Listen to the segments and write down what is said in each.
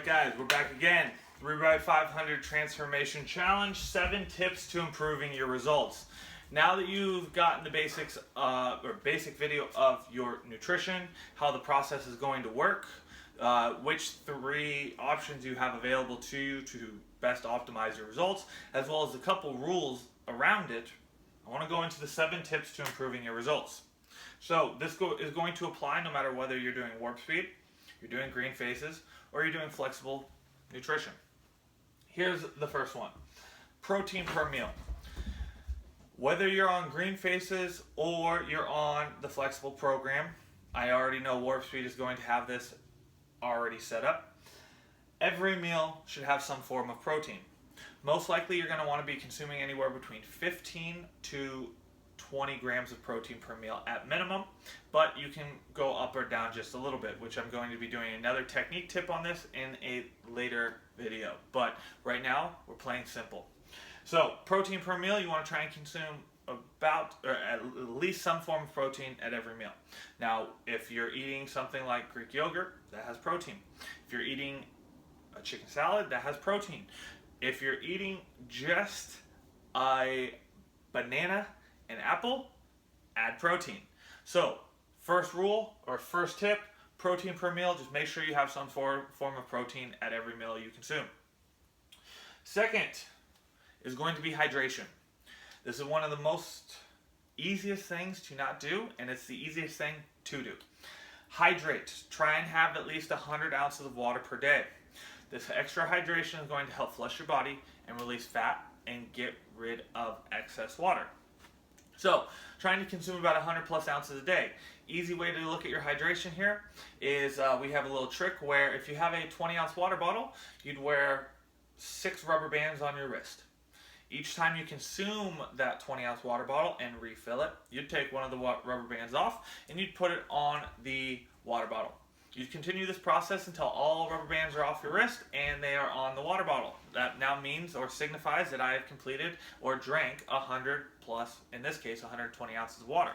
Alright guys, we're back again. 3x500 Transformation Challenge, 7 tips to improving your results. Now that you've gotten the basics, basic video of your nutrition, how the process is going to work, which 3 options you have available to you to best optimize your results, as well as a couple rules around it, I want to go into the 7 tips to improving your results. So this is going to apply no matter whether you're doing warp speed, you're doing green phases, or you're doing flexible nutrition. Here's the first one. Protein per meal. Whether you're on green phases or you're on the flexible program, I already know warp speed is going to have this already set up. Every meal should have some form of protein. Most likely you're going to want to be consuming anywhere between 15 to 20 grams of protein per meal at minimum, but you can go up or down just a little bit, which I'm going to be doing another technique tip on this in a later video. But right now, we're playing simple. So, protein per meal, you want to try and consume at least some form of protein at every meal. Now, if you're eating something like Greek yogurt, that has protein. If you're eating a chicken salad, that has protein. If you're eating just a banana and apple, add protein. So, first rule or first tip, protein per meal, just make sure you have some form of protein at every meal you consume. Second is going to be hydration. This is one of the most easiest things to not do, and it's the easiest thing to do. Hydrate. Try and have at least 100 ounces of water per day. This extra hydration is going to help flush your body and release fat and get rid of excess water. So, trying to consume about 100 plus ounces a day. Easy way to look at your hydration here is we have a little trick where if you have a 20-ounce water bottle, you'd wear 6 rubber bands on your wrist. Each time you consume that 20-ounce water bottle and refill it, you'd take one of the rubber bands off and you'd put it on the water bottle. You continue this process until all rubber bands are off your wrist and they are on the water bottle. That now means or signifies that I have completed or drank 100 plus, in this case, 120 ounces of water.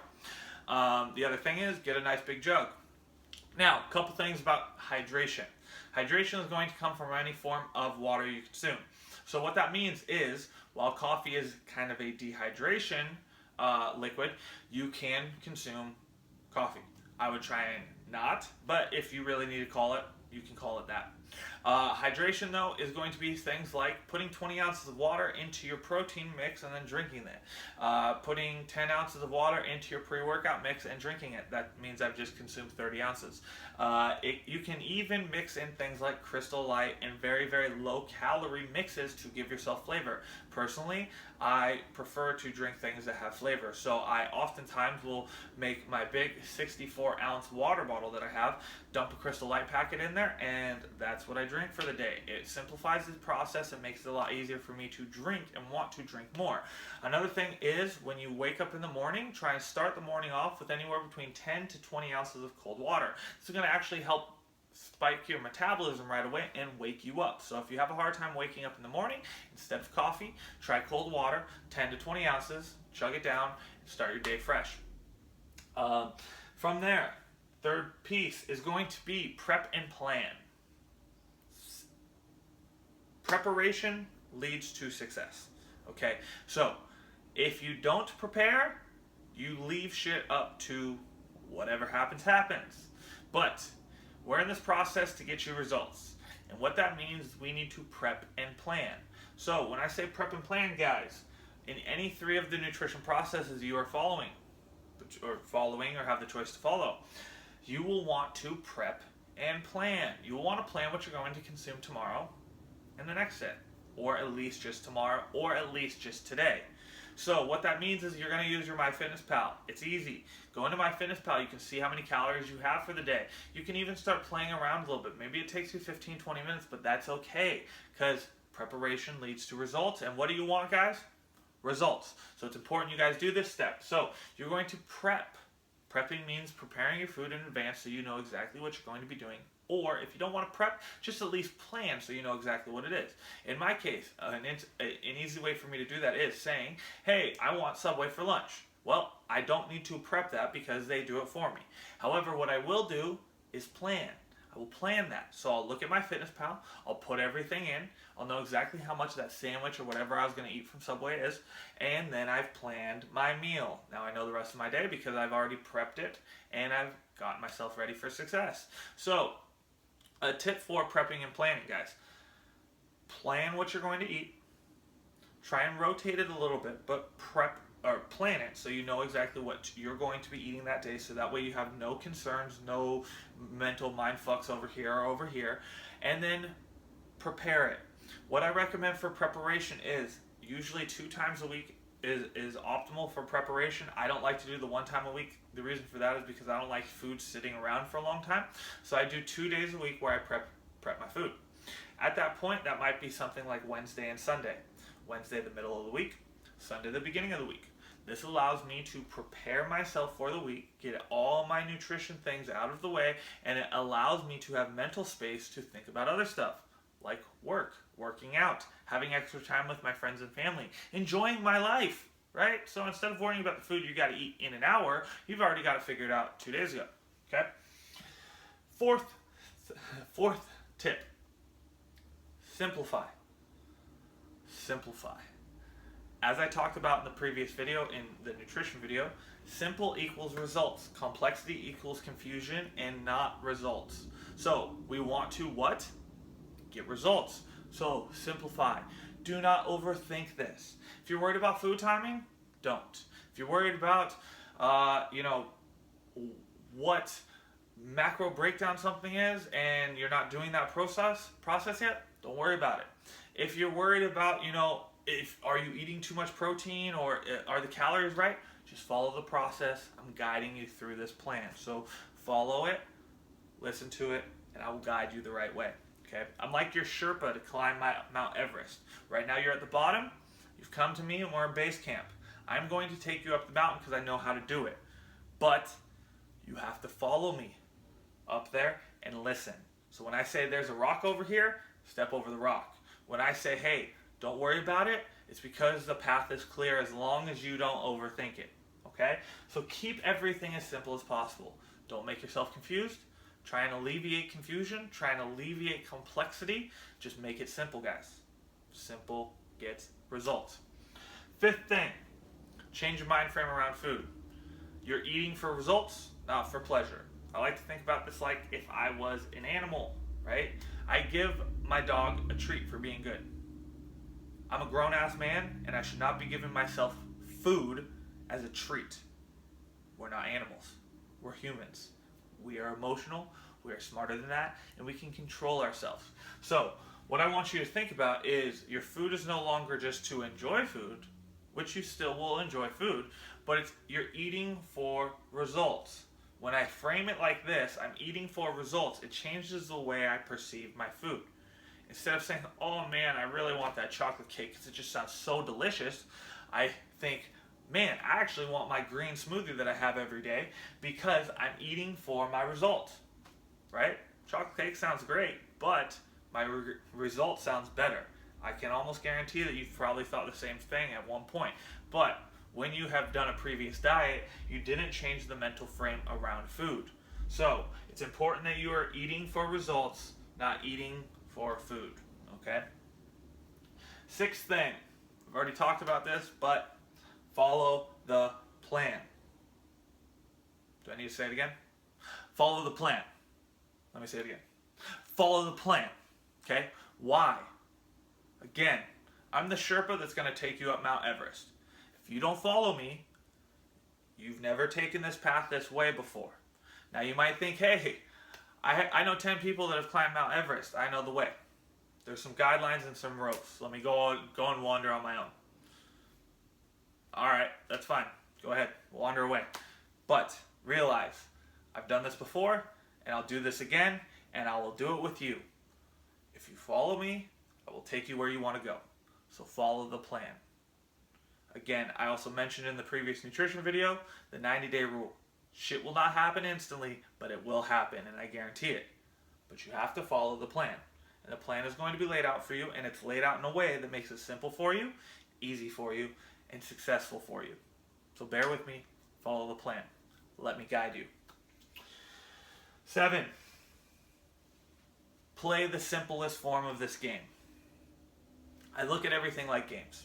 The other thing is get a nice big jug. Now, a couple things about hydration. Hydration is going to come from any form of water you consume. So what that means is, while coffee is kind of a dehydration liquid, you can consume coffee. I would try and not, but if you really need to call it, you can call it that. Hydration, though, is going to be things like putting 20 ounces of water into your protein mix and then drinking it. Putting 10 ounces of water into your pre-workout mix and drinking it. That means I've just consumed 30 ounces. You can even mix in things like Crystal Light and very, very low-calorie mixes to give yourself flavor. Personally, I prefer to drink things that have flavor, so I oftentimes will make my big 64-ounce water bottle that I have, dump a Crystal Light packet in there, and that's what I drink for the day. It simplifies the process and makes it a lot easier for me to drink and want to drink more. Another thing is, when you wake up in the morning, try and start the morning off with anywhere between 10 to 20 ounces of cold water. This is going to actually help spike your metabolism right away and wake you up. So if you have a hard time waking up in the morning, instead of coffee, try cold water, 10 to 20 ounces, chug it down, and start your day fresh. From there, third piece is going to be prep and plan. Preparation leads to success. Okay, so if you don't prepare, you leave shit up to whatever happens, happens. But we're in this process to get you results. And what that means is we need to prep and plan. So when I say prep and plan, guys, in any 3 of the nutrition processes you are following or have the choice to follow, you will want to prep and plan. You will want to plan what you're going to consume tomorrow and the next day, or at least just tomorrow, or at least just today. So what that means is you're going to use your MyFitnessPal. It's easy. Go into MyFitnessPal. You can see how many calories you have for the day. You can even start playing around a little bit. Maybe it takes you 15, 20 minutes, but that's okay, because preparation leads to results. And what do you want, guys? Results. So it's important you guys do this step. So you're going to prep. Prepping means preparing your food in advance so you know exactly what you're going to be doing. Or if you don't want to prep, just at least plan so you know exactly what it is. In my case, an easy way for me to do that is saying, hey, I want Subway for lunch. Well, I don't need to prep that because they do it for me. However, what I will do is plan. I will plan that. So I'll look at my FitnessPal, I'll put everything in, I'll know exactly how much that sandwich or whatever I was going to eat from Subway is, and then I've planned my meal. Now I know the rest of my day because I've already prepped it and I've gotten myself ready for success. So, a tip for prepping and planning, guys. Plan what you're going to eat. Try and rotate it a little bit, but prep or plan it so you know exactly what you're going to be eating that day, so that way you have no concerns, no mental mind fucks over here or over here. And then prepare it. What I recommend for preparation is usually 2 times a week is optimal for preparation. I don't like to do the 1 time a week. The reason for that is because I don't like food sitting around for a long time. So I do 2 days a week where I prep my food. At that point, that might be something like Wednesday and Sunday. Wednesday the middle of the week, Sunday the beginning of the week. This allows me to prepare myself for the week, get all my nutrition things out of the way, and it allows me to have mental space to think about other stuff, like work, working out, having extra time with my friends and family, enjoying my life, right? So instead of worrying about the food you got to eat in an hour, you've already got it figured out 2 days ago, okay? Fourth tip, simplify. Simplify. As I talked about in the previous video, in the nutrition video, simple equals results. Complexity equals confusion and not results. So we want to what? Get results. So simplify. Do not overthink this. If you're worried about food timing, don't. If you're worried about, what macro breakdown something is and you're not doing that process yet, don't worry about it. If you're worried about, are you eating too much protein or are the calories right, just follow the process. I'm guiding you through this plan. So follow it, listen to it, and I will guide you the right way. Okay? I'm like your Sherpa to climb Mount Everest. Right now you're at the bottom. You've come to me and we're in base camp. I'm going to take you up the mountain because I know how to do it. But you have to follow me up there and listen. So when I say there's a rock over here, step over the rock. When I say, hey, don't worry about it, it's because the path is clear as long as you don't overthink it. Okay? So keep everything as simple as possible. Don't make yourself confused. Try and alleviate confusion. Try and alleviate complexity. Just make it simple, guys. Simple gets results. 5th thing, change your mind frame around food. You're eating for results, not for pleasure. I like to think about this like if I was an animal, right? I give my dog a treat for being good. I'm a grown-ass man, and I should not be giving myself food as a treat. We're not animals. We're humans. We are emotional, we are smarter than that, and we can control ourselves. So, what I want you to think about is your food is no longer just to enjoy food, which you still will enjoy food, but you're eating for results. When I frame it like this, I'm eating for results, it changes the way I perceive my food. Instead of saying, oh man, I really want that chocolate cake because it just sounds so delicious, I think, man, I actually want my green smoothie that I have every day because I'm eating for my results, right? Chocolate cake sounds great, but my result sounds better. I can almost guarantee that you've probably thought the same thing at one point, but when you have done a previous diet, you didn't change the mental frame around food. So it's important that you are eating for results, not eating for food, okay? 6th thing, I've already talked about this, but follow the plan. Do I need to say it again? Follow the plan. Let me say it again. Follow the plan, okay? Why? Again, I'm the Sherpa that's going to take you up Mount Everest. If you don't follow me, you've never taken this path this way before. Now you might think, hey, I know 10 people that have climbed Mount Everest. I know the way. There's some guidelines and some ropes. Let me go and wander on my own. Alright, that's fine. Go ahead. Wander away. But realize, I've done this before, and I'll do this again, and I will do it with you. If you follow me, I will take you where you want to go. So follow the plan. Again, I also mentioned in the previous nutrition video, the 90-day rule. Shit will not happen instantly, but it will happen, and I guarantee it. But you have to follow the plan. And the plan is going to be laid out for you, and it's laid out in a way that makes it simple for you, easy for you, and successful for you. So bear with me, follow the plan. Let me guide you. 7, play the simplest form of this game. I look at everything like games.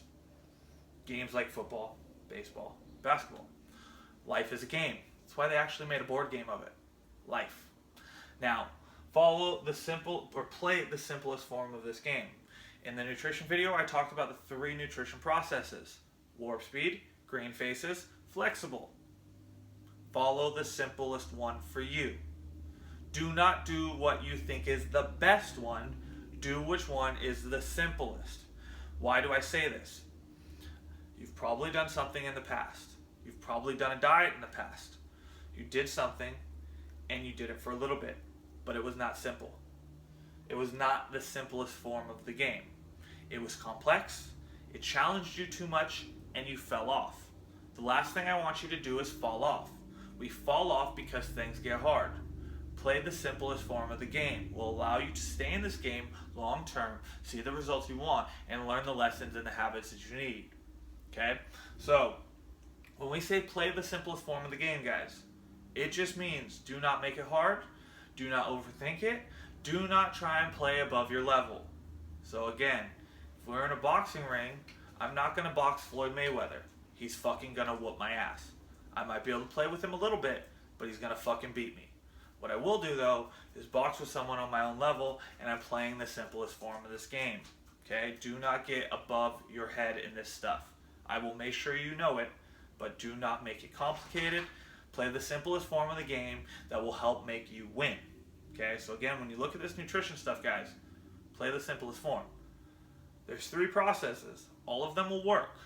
Games like football, baseball, basketball. Life is a game. That's why they actually made a board game of it. Life. Now, follow the simple, or play the simplest form of this game. In the nutrition video, I talked about the 3 nutrition processes. Warp speed, green faces, flexible. Follow the simplest one for you. Do not do what you think is the best one. Do which one is the simplest. Why do I say this? You've probably done something in the past. You've probably done a diet in the past. You did something and you did it for a little bit, but it was not simple. It was not the simplest form of the game. It was complex, it challenged you too much, and you fell off. The last thing I want you to do is fall off. We fall off because things get hard. Play the simplest form of the game. Will allow you to stay in this game long term, see the results you want, and learn the lessons and the habits that you need. Okay? So, when we say play the simplest form of the game, guys, it just means do not make it hard, do not overthink it, do not try and play above your level. So again, if we're in a boxing ring, I'm not going to box Floyd Mayweather. He's fucking going to whoop my ass. I might be able to play with him a little bit, but he's going to fucking beat me. What I will do, though, is box with someone on my own level, and I'm playing the simplest form of this game. Okay? Do not get above your head in this stuff. I will make sure you know it, but do not make it complicated. Play the simplest form of the game that will help make you win. Okay? So again, when you look at this nutrition stuff, guys, play the simplest form. There's 3 processes. All of them will work.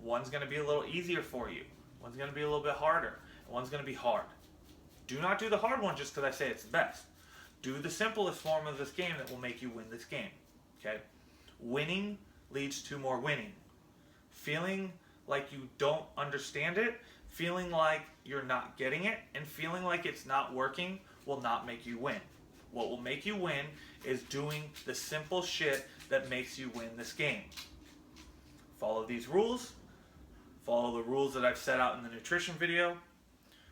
One's going to be a little easier for you. One's going to be a little bit harder. And one's going to be hard. Do not do the hard one just because I say it's the best. Do the simplest form of this game that will make you win this game. Okay? Winning leads to more winning. Feeling like you don't understand it, feeling like you're not getting it, and feeling like it's not working will not make you win. What will make you win is doing the simple shit that makes you win this game. Follow these rules. Follow the rules that I've set out in the nutrition video.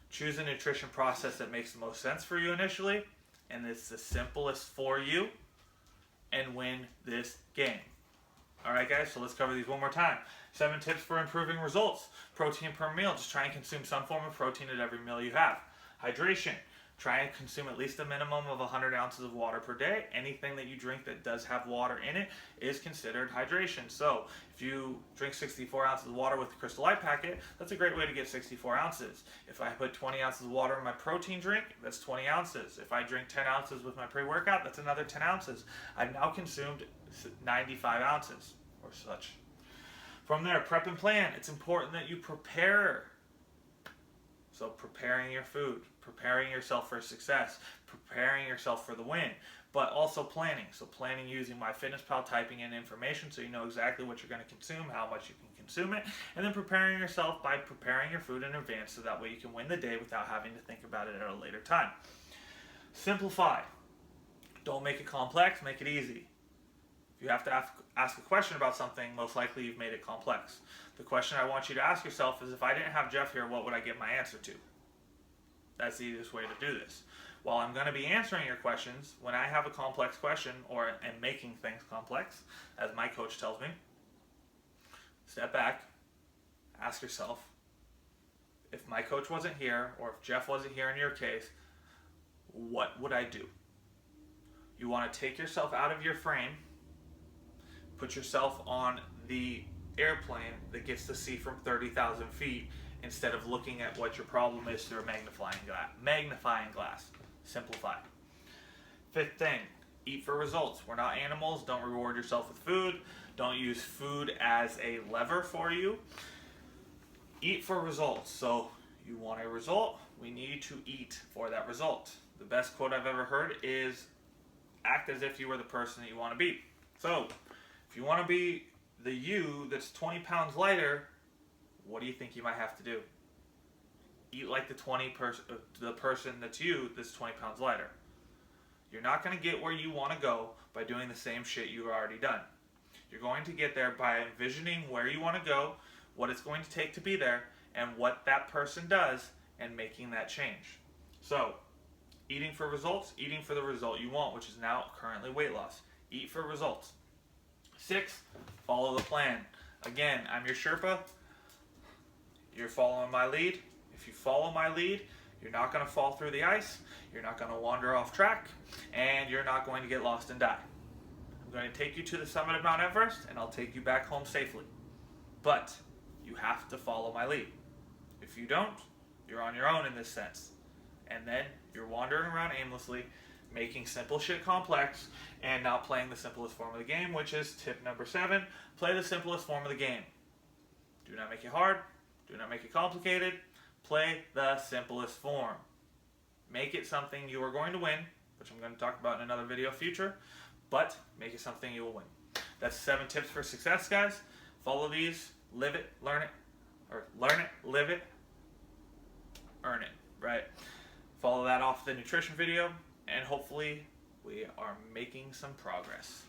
Choose a nutrition process that makes the most sense for you initially, and it's the simplest for you, and win this game. Alright guys, so let's cover these one more time. 7 tips for improving results. Protein per meal. Just try and consume some form of protein at every meal you have. Hydration. Try and consume at least a minimum of 100 ounces of water per day. Anything that you drink that does have water in it is considered hydration. So if you drink 64 ounces of water with the Crystal Light packet, that's a great way to get 64 ounces. If I put 20 ounces of water in my protein drink, that's 20 ounces. If I drink 10 ounces with my pre-workout, that's another 10 ounces. I've now consumed 95 ounces or such. From there, prep and plan. It's important that you prepare. So preparing your food, preparing yourself for success, preparing yourself for the win, but also planning. So planning using MyFitnessPal, typing in information so you know exactly what you're going to consume, how much you can consume it, and then preparing yourself by preparing your food in advance so that way you can win the day without having to think about it at a later time. Simplify. Don't make it complex, make it easy. If you have to ask a question about something, most likely you've made it complex. The question I want you to ask yourself is, if I didn't have Jeff here, what would I get my answer to? That's the easiest way to do this. While I'm going to be answering your questions, when I have a complex question or am making things complex, as my coach tells me, step back, ask yourself, if my coach wasn't here, or if Jeff wasn't here in your case, what would I do? You want to take yourself out of your frame, put yourself on the airplane that gets to see from 30,000 feet instead of looking at what your problem is through a magnifying glass. Simplify. 5th thing, eat for results. We're not animals. Don't reward yourself with food. Don't use food as a lever for you. Eat for results. So you want a result, we need to eat for that result. The best quote I've ever heard is, act as if you were the person that you want to be. So if you want to be the you that's 20 pounds lighter, what do you think you might have to do? Eat like the person that's you that's 20 pounds lighter. You're not going to get where you want to go by doing the same shit you've already done. You're going to get there by envisioning where you want to go, what it's going to take to be there, and what that person does, and making that change. So, Eating for results, eating for the result you want, which is now currently weight loss. Eat for results. 6, follow the plan. Again, I'm your Sherpa. You're following my lead. If you follow my lead, you're not going to fall through the ice, you're not going to wander off track, and you're not going to get lost and die. I'm going to take you to the summit of Mount Everest, and I'll take you back home safely. But you have to follow my lead. If you don't, you're on your own in this sense. And then you're wandering around aimlessly, making simple shit complex, and not playing the simplest form of the game, which is tip number 7, play the simplest form of the game. Do not make it hard, do not make it complicated, play the simplest form. Make it something you are going to win, which I'm going to talk about in another video future, but make it something you will win. That's 7 tips for success, guys. Follow these, live it, learn it, or learn it, live it, earn it, right? Follow that off the nutrition video, and hopefully we are making some progress.